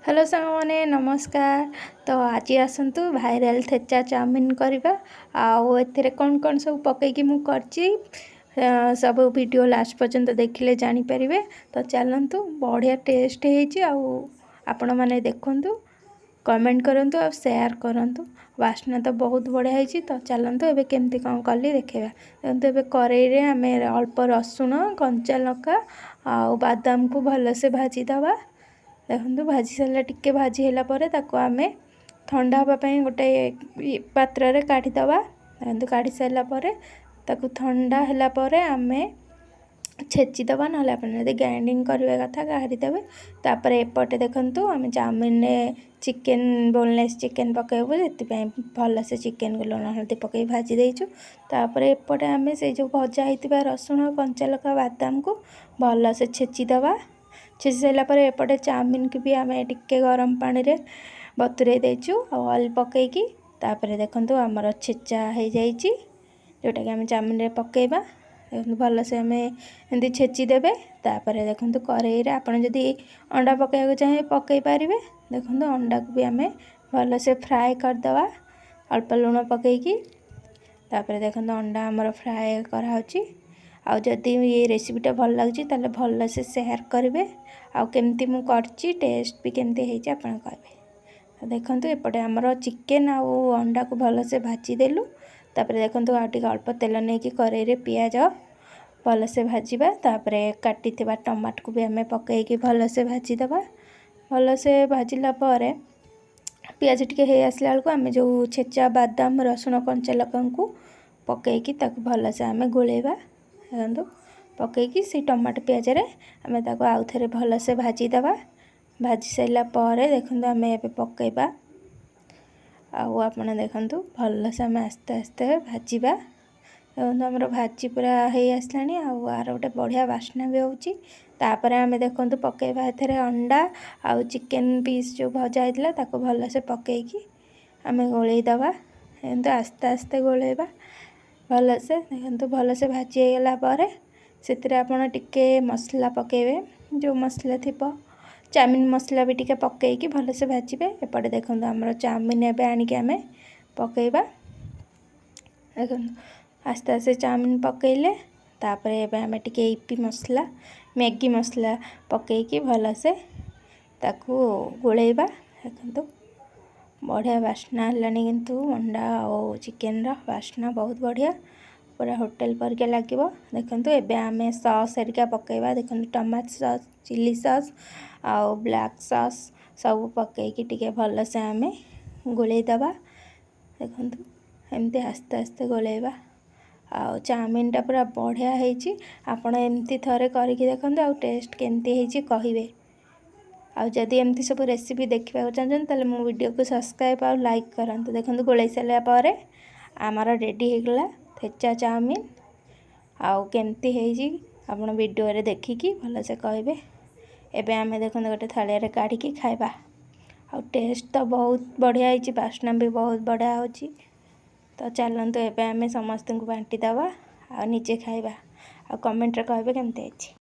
Hello सामने नमस्कार। तो आज आसतु भाइराल थेचा चाउमिन करवा आउ कौन कौन सब पकईकि मु करची सब वीडियो लास्ट पर्यंत देखिले जानी परिवे। तो चलतु बढ़िया टेस्ट होइची आपण माने देखंतु कमेंट करंतु और शेयर करंतु। वासना तो बहुत बढ़िया होइची। तो चलतु एबे केमती कौन कली देखेबा। देखंतु एबे करेई रे आमे अल्प रसुण कंचा लंका आउ बादाम को भल से भाजी दबा। देखो भाजी सारा टिके भाजी है आम ठंडा हाँपाई गोटे पात्र रे काढ़ीदबा। देखो काढ़ी सारापर ठंडा है आम छेचिदबा ना ग्राइंडिंग करवा कथा काढ़ीदेवे। तापर एपटे देखु आम चाउमिन चिकेन बोनलेस चिकेन पकेबू से भल से चिकेन को लुण हल्दी पकई भाजी देचु। तापर एपटे आम से जो भजा होता रसुण कंचा लंका बादाम को भल से छेचिदबा। छेची सारापर एपटे चाउमिन की भी आम टिके गरम पानी रे बतुरे देचु ऑयल पकईकी। तापर देखो आमर छेचा हो जाइए जोटा कि आम चाउमिन रे पकेबा। देखो भल से आम एमती छेचिदेवे। तापर देखो करेई रे आपन जदि अंडा पकईया चाहिए पकई पारे। देखो अंडा को भी आम भल से फ्राए करदे अल्प लुण पकईकी। तापर देखो अंडा आमर फ्राए कराऊँगी। आउ जदि ये रेसिपीटा भल लगे ताले भल से शेयर करेंगे। आउ केमती मु करची टेस्ट भी केमती होइची आपन कहबे। तो देखंतु एपटे आमर चिकेन आउ अंडा को भल से भाजी देलु। तापर देखंतु आ टिके अल्प तेल नेकी करेई रे पियाज भल से भाजीबा। तापर काटी थिबा टमाटो को भी आम पकईकी भल से भाजी दबा। भल से भाजिला परे पियाज टिके हे आसला बेलू आम जो छेचा बादाम रसुण कंचा लंका को पकईकी ताको भल से आम गोलेबा। देखो पकईकी से टमाटो पियाज रे आम ताको आउ थे भल से भाजी दबा। भाजी सारा पर देखो आम ए पकईबा। आपन देखंतु भल से आम आस्ते आस्ते भाजीबा। देखो आमर भाजी पूरा हो आसलानी आर गोटे बढ़िया बास्ना भी होची। तापर आम देखंतु पकईबा एथरे अंडा आउ चिकेन पीस जो भजा होता ताको भल से पकईकी आम गोलई दबा। एमती आस्ते आस्ते गोलेबा भल से। देखो भल से भाजी हो गला पर से आपन टिके मसला पकेबे जो मसला थिबो चाउमिन मसला भी टिके पकईकी भल से भाजीबे। एपटे देखो आमर चाउमिन एबे आनिके आम पकईबा। देखो आस्ते आस्ते चाउमिन पकईले तापर एबे आम टिके ईपी मसला मैगी मसला पकईकी भल से ताकू गोलेबा। देखो बढ़िया बास्ना हलानी किंतु अंडा और चिकेन रा बास्ना बहुत बढ़िया पूरा होटेल परिके लगे। देखो एबे आम सॉस हेरिका पकईबा। देखो टमाटो सॉस चिली सॉस आउ ब्लैक सॉस सब पकईकी टिके भल से आम गोलई दबा। देखो एमती आस्ते आस्ते गोलेबा। आउ चाउमिन टा पूरा बढ़िया होइची। आपण एमती थरे करके देखंतु आउ टेस्ट केमती होइची कहिबे। आउ जदि एमती सब रेसिपी देखा चाहते ताले मो वीडियो को सब्सक्राइब और लाइक करंतु। देखंतु गोलई सारा पर आमर रेडी हो गला थेचा चाउमिन। आउ केमती होइची आपण वीडियो रे देखिकी भल से कहबे। एबे आम देखो गोटे थाली रे काढ़ी खाइबा। आउ टेस्ट तो बहुत बढ़िया होइची बास्ना भी बहुत बढ़िया होची। तो चलतु एबे आम समस्त को बांटी दबा आ निजे खाइबा। आ कमेंट रे कहबे केमती होइची।